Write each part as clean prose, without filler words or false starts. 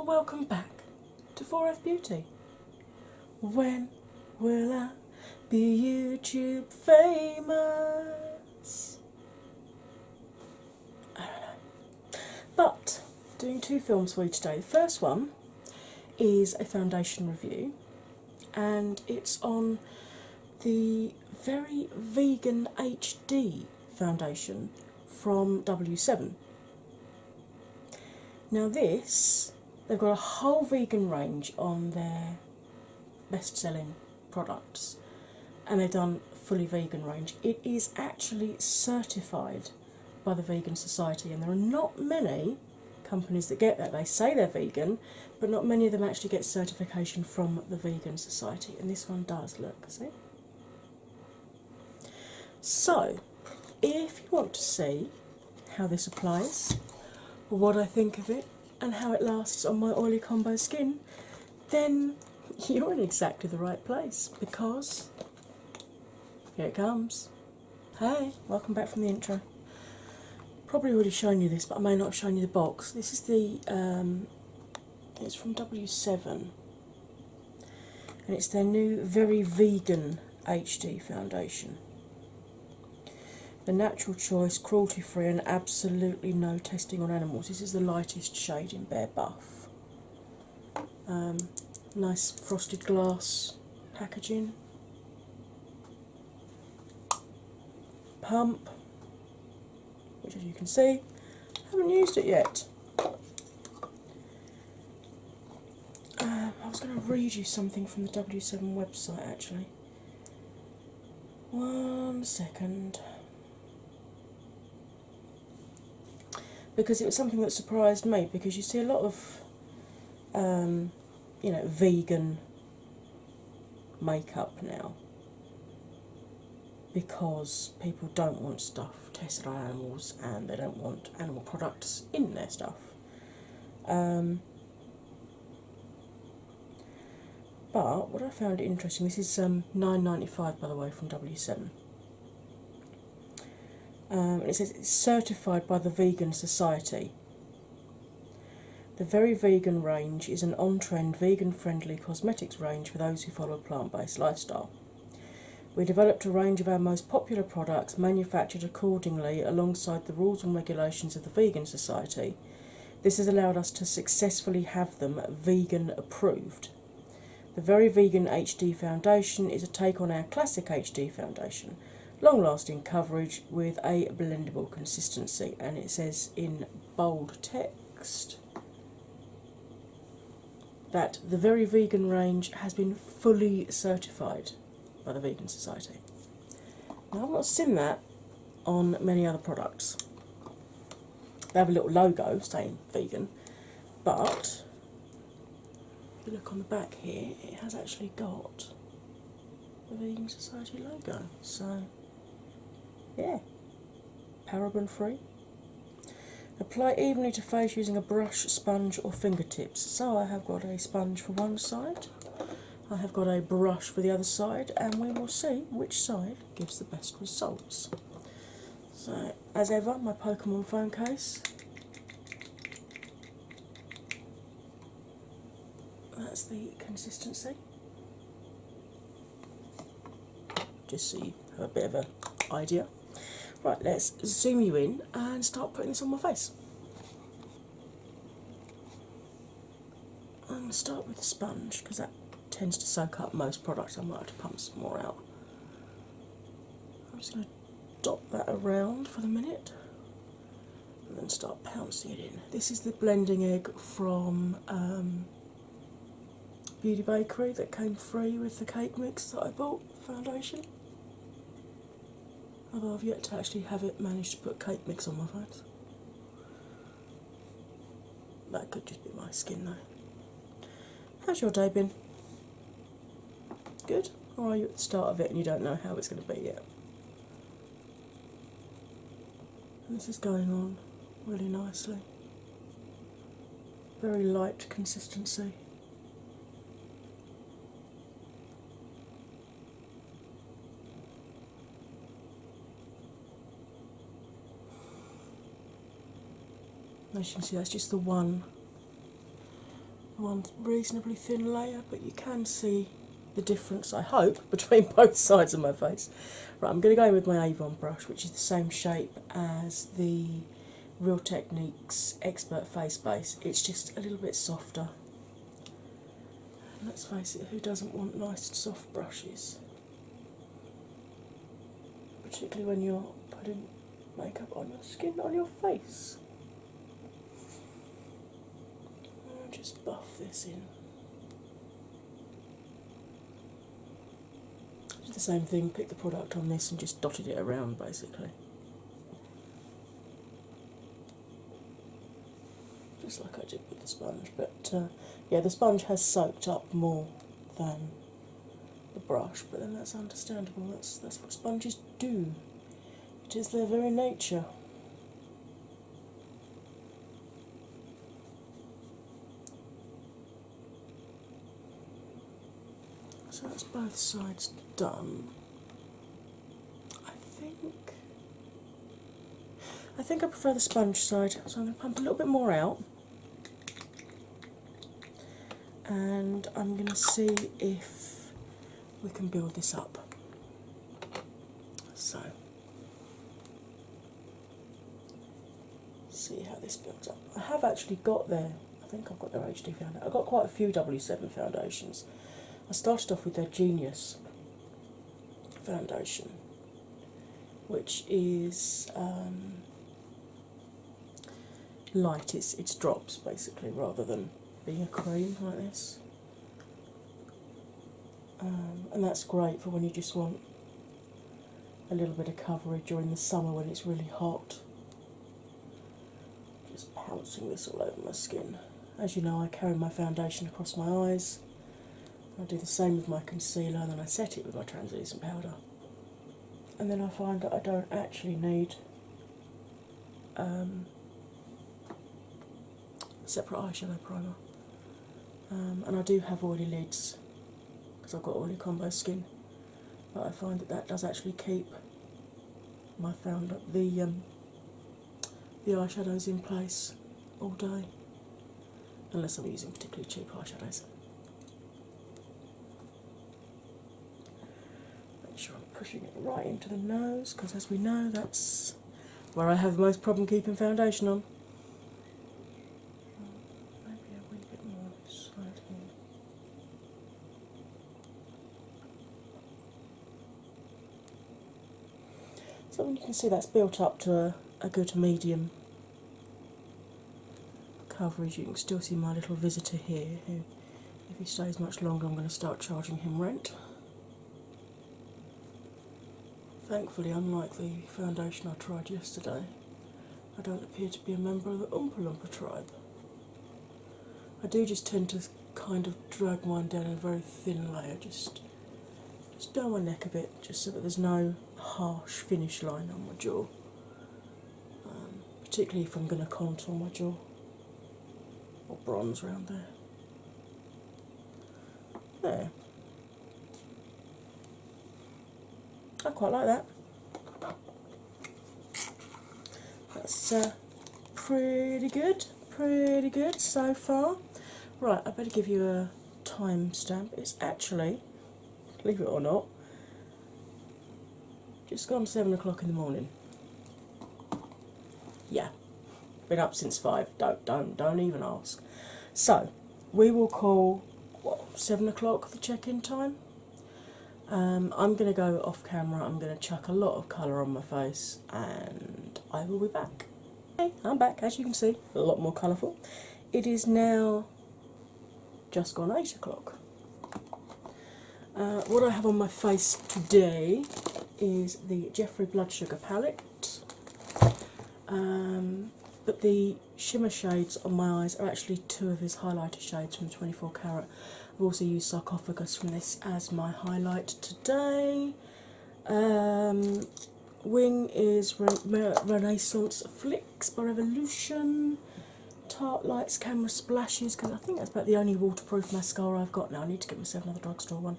welcome back to 4F Beauty. When will I be YouTube famous? I don't know. But doing two films for you today. The first one is a foundation review, and it's on the Very Vegan HD foundation from W7. Now this, they've got a whole vegan range on their best-selling products, and they've done a fully vegan range. It is actually certified by the Vegan Society, and there are not many companies that get that. They say they're vegan, but not many of them actually get certification from the Vegan Society, and this one does. Look, see? So, if you want to see how this applies, what I think of it, and how it lasts on my oily combo skin, then you're in exactly the right place, because here it comes. Hey, welcome back from the intro. Probably already shown you this, but I may not have shown you the box. This is the, it's from W7, and it's their new Very Vegan HD foundation. The natural choice, cruelty-free, and absolutely no testing on animals. This is the lightest shade in Bare Buff. Nice frosted glass packaging. Pump, which, as you can see, I haven't used it yet. I was going to read you something from the W7 website, actually. 1 second. Because it was something that surprised me, because you see a lot of vegan makeup now, because people don't want stuff tested on animals and they don't want animal products in their stuff. But what I found interesting, this is $9.95 by the way from W7. And it says it's certified by the Vegan Society. The Very Vegan range is an on-trend, vegan-friendly cosmetics range for those who follow a plant-based lifestyle. We developed a range of our most popular products manufactured accordingly alongside the rules and regulations of the Vegan Society. This has allowed us to successfully have them vegan approved. The Very Vegan HD foundation is a take on our classic HD foundation. Long-lasting coverage with a blendable consistency, and it says in bold text that the Very Vegan range has been fully certified by the Vegan Society. Now, I've not seen that on many other products. They have a little logo saying vegan, but if you look on the back here, it has actually got the Vegan Society logo. So yeah, paraben free. Apply evenly to face using a brush, sponge or fingertips. So I have got a sponge for one side, I have got a brush for the other side, and we will see which side gives the best results. So as ever, my Pokemon phone case. That's the consistency. Just so you have a bit of an idea. Right, let's zoom you in and start putting this on my face. I'm going to start with the sponge, because that tends to soak up most products. I might have to pump some more out. I'm just going to dot that around for the minute and then start pouncing it in. This is the blending egg from Beauty Bakery that came free with the cake mix that I bought, foundation. Although I've yet to actually have it manage to put cake mix on my face. That could just be my skin though. How's your day been? Good? Or are you at the start of it and you don't know how it's going to be yet? And this is going on really nicely. Very light consistency. As you can see, that's just the one one reasonably thin layer, but you can see the difference, I hope, between both sides of my face. Right, I'm going to go in with my Avon brush, which is the same shape as the Real Techniques Expert Face Base. It's just a little bit softer. And let's face it, who doesn't want nice soft brushes? Particularly when you're putting makeup on your skin, on your face. I'll just buff this in. Did the same thing, picked the product on this and just dotted it around basically. Just like I did with the sponge, but yeah, the sponge has soaked up more than the brush, but then that's understandable, that's what sponges do. It is their very nature. So that's both sides done. I think I prefer the sponge side, so I'm going to pump a little bit more out. And I'm going to see if we can build this up. So, see how this builds up. I have actually got I think I've got their HD foundation. I've got quite a few W7 foundations. I started off with their Genius foundation, which is light, it's drops basically rather than being a cream like this. And that's great for when you just want a little bit of coverage during the summer when it's really hot. Just pouncing this all over my skin. As you know, I carry my foundation across my eyes. I do the same with my concealer, and then I set it with my translucent powder. And then I find that I don't actually need separate eyeshadow primer. And I do have oily lids because I've got oily combo skin, but I find that does actually keep my the eyeshadows in place all day, unless I'm using particularly cheap eyeshadows. Make sure I'm pushing it right into the nose, because as we know, that's where I have the most problem keeping foundation on. Maybe a wee bit more this side here. So you can see that's built up to a good medium coverage. You can still see my little visitor here, who, if he stays much longer, I'm going to start charging him rent. Thankfully, unlike the foundation I tried yesterday, I don't appear to be a member of the Oompa Loompa tribe. I do just tend to kind of drag mine down in a very thin layer, just down my neck a bit, just so that there's no harsh finish line on my jaw. Particularly if I'm going to contour my jaw or bronze around there. There. I quite like that. That's pretty good so far. Right, I better give you a timestamp. It's actually, believe it or not, just gone 7 o'clock in the morning. Yeah, been up since 5. Don't even ask. So we will call 7 o'clock the check-in time. I'm going to go off camera. I'm going to chuck a lot of colour on my face, and I will be back. Okay, I'm back. As you can see, a lot more colourful. It is now just gone 8 o'clock. What I have on my face today is the Jeffree Blood Sugar palette. But the shimmer shades on my eyes are actually 2 of his highlighter shades from 24 Carat. I've also used Sarcophagus from this as my highlight today. Wing is Renaissance Flicks by Revolution. Tarte Lights Camera Splashes, because I think that's about the only waterproof mascara I've got now. I need to get myself another drugstore one.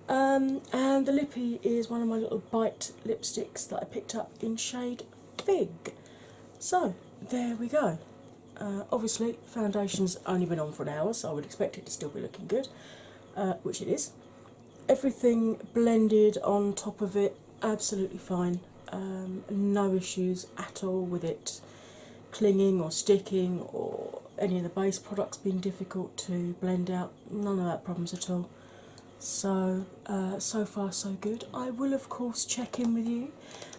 And the lippy is one of my little Bite lipsticks that I picked up in shade Fig. So, there we go. Obviously, foundation's only been on for an hour, so I would expect it to still be looking good, which it is. Everything blended on top of it, absolutely fine. No issues at all with it clinging or sticking or any of the base products being difficult to blend out. None of that problems at all. So, so far so good. I will of course check in with you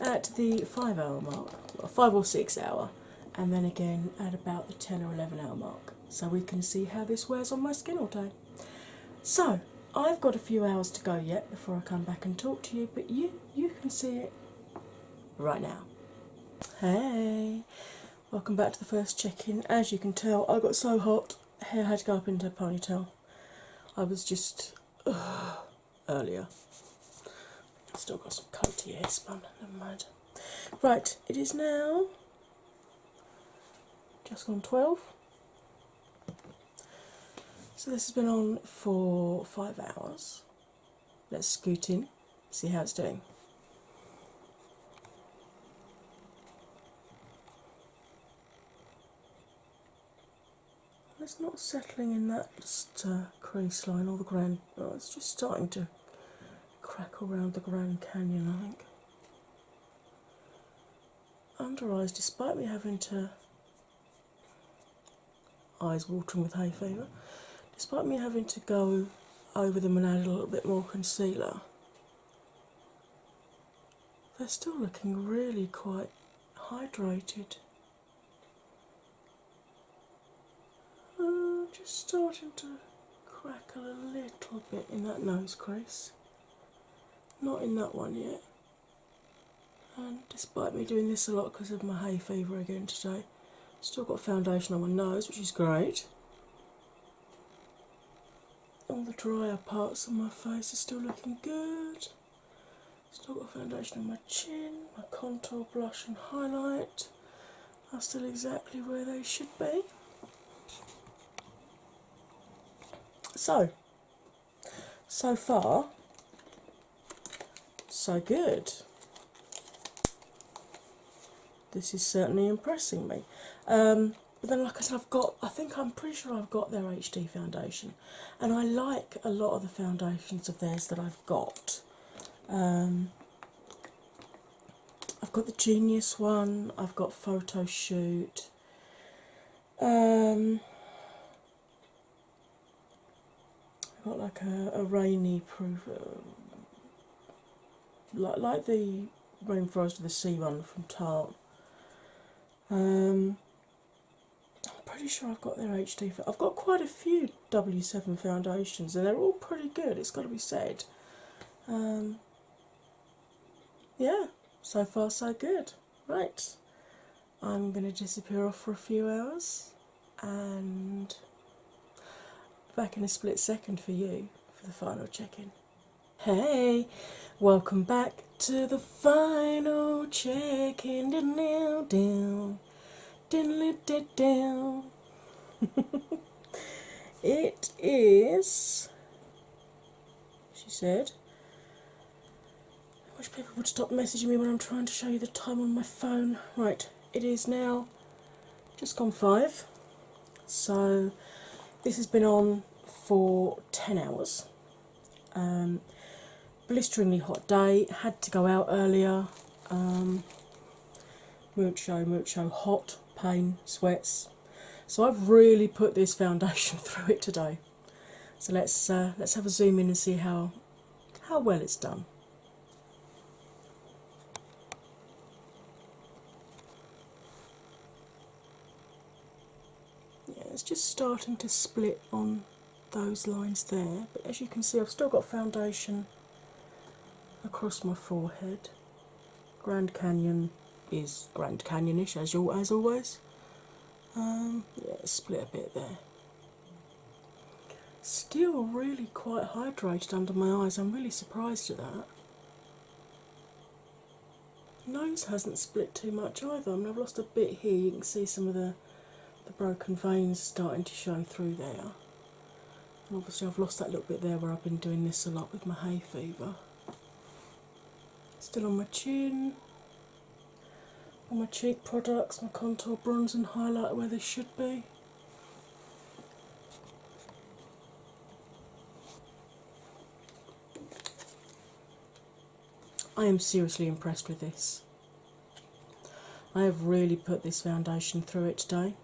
at the 5 hour mark, well, 5 or 6 hour, and then again at about the 10 or 11 hour mark, so we can see how this wears on my skin all day. So, I've got a few hours to go yet before I come back and talk to you, but you can see it right now. Hey, welcome back to the first check-in. As you can tell, I got so hot, hair had to go up into a ponytail. I was just earlier. Still got some coaty hair spun, never mind. Right, it is now just gone 12. So this has been on for 5 hours. Let's scoot in, see how it's doing. It's not settling in that crease line or the Grand. Oh, it's just starting to crackle around the Grand Canyon, I think. Under eyes, despite me having to. Eyes watering with hay fever. Despite me having to go over them and add a little bit more concealer, they're still looking really quite hydrated. Just starting to crackle a little bit in that nose crease. Not in that one yet. And despite me doing this a lot because of my hay fever again today, still got foundation on my nose, which is great. All the drier parts of my face are still looking good. Still got foundation on my chin, my contour, blush and highlight are still exactly where they should be. So far, so good. This is certainly impressing me. But then, like I said, I'm pretty sure I've got their HD foundation, and I like a lot of the foundations of theirs that I've got. I've got the Genius one, I've got Photo Shoot. I've got like a rainy proof, like the Rainforest of the Sea one from Tarte. I'm pretty sure I've got their HD. I've got quite a few W7 foundations, and they're all pretty good. It's got to be said. Yeah, so far so good. Right, I'm going to disappear off for a few hours, and back in a split second for you for the final check-in. Hey, welcome back to the final check-in. Down. It is, she said, I wish people would stop messaging me when I'm trying to show you the time on my phone. Right, it is now just gone 5. So this has been on for 10 hours. Blisteringly hot day, had to go out earlier. Mucho hot, pain, sweats. So I've really put this foundation through it today. So let's have a zoom in and see how well it's done. Yeah, it's just starting to split on those lines there, but as you can see, I've still got foundation across my forehead. Grand Canyon is Grand Canyon-ish as always. Yeah, split a bit there. Still really quite hydrated under my eyes. I'm really surprised at that. Nose hasn't split too much either. I mean, I've lost a bit here. You can see some of the broken veins starting to show through there. And obviously I've lost that little bit there where I've been doing this a lot with my hay fever. Still on my chin. All my cheek products, my contour, bronze and highlighter where they should be. I am seriously impressed with this. I have really put this foundation through it today,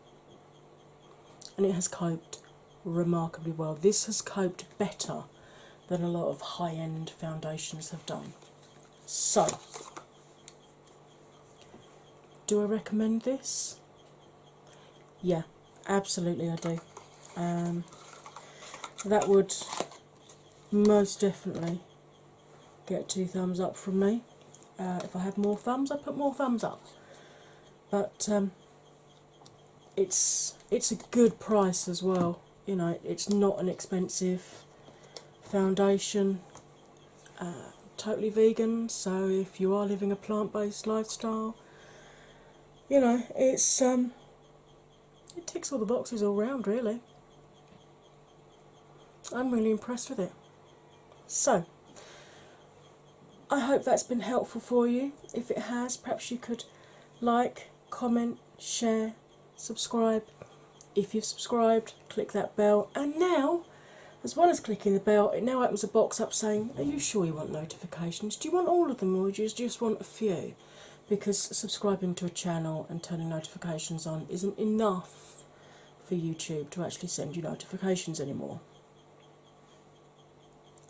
and it has coped remarkably well. This has coped better than a lot of high-end foundations have done. So, do I recommend this? Yeah, absolutely I do. That would most definitely get 2 thumbs up from me. If I had more thumbs, I'd put more thumbs up. But it's a good price as well. You know, it's not an expensive foundation. Totally vegan, so if you are living a plant-based lifestyle, you know, it's it ticks all the boxes all round, really. I'm really impressed with it. So, I hope that's been helpful for you. If it has, perhaps you could like, comment, share, subscribe. If you've subscribed, click that bell. And now, as well as clicking the bell, it now opens a box up saying, are you sure you want notifications? Do you want all of them, or do you just want a few? Because subscribing to a channel and turning notifications on isn't enough for YouTube to actually send you notifications anymore.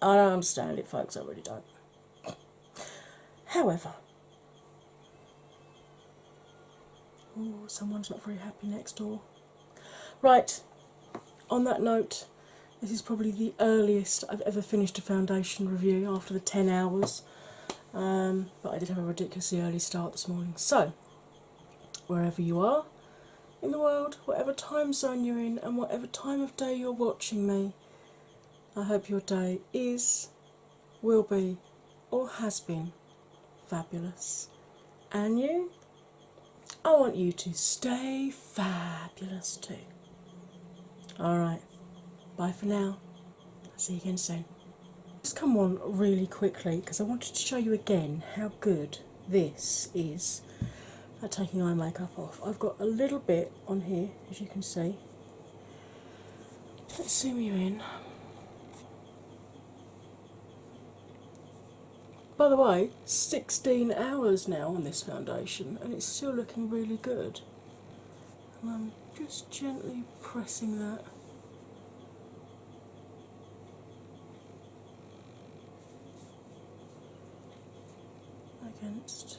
I don't understand it, folks, I really don't. However, oh, someone's not very happy next door. Right, on that note, this is probably the earliest I've ever finished a foundation review after the 10 hours. But I did have a ridiculously early start this morning. So, wherever you are in the world, whatever time zone you're in, and whatever time of day you're watching me, I hope your day is, will be, or has been fabulous. And you? I want you to stay fabulous too. Alright, bye for now. I'll see you again soon. Just come on really quickly because I wanted to show you again how good this is at taking eye makeup off. I've got a little bit on here, as you can see. Let's zoom you in. By the way, 16 hours now on this foundation and it's still looking really good. And I'm just gently pressing that against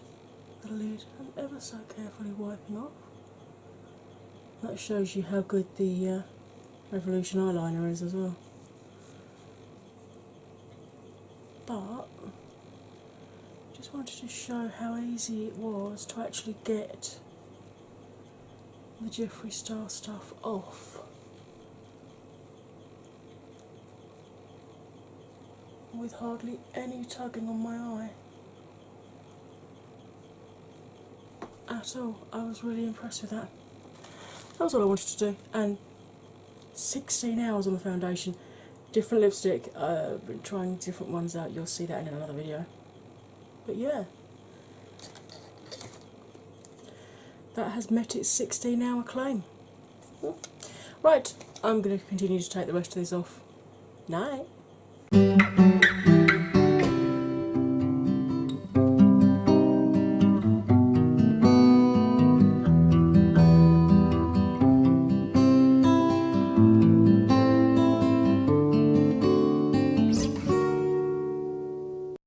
the lid and ever so carefully wiping off. That shows you how good the Revolution eyeliner is as well. But just wanted to show how easy it was to actually get the Jeffree Star stuff off with hardly any tugging on my eye at all. I was really impressed with that. That was all I wanted to do, and 16 hours on the foundation. Different lipstick, I've been trying different ones out, you'll see that in another video. But yeah, that has met its 16-hour claim. Right, I'm going to continue to take the rest of this off. Night.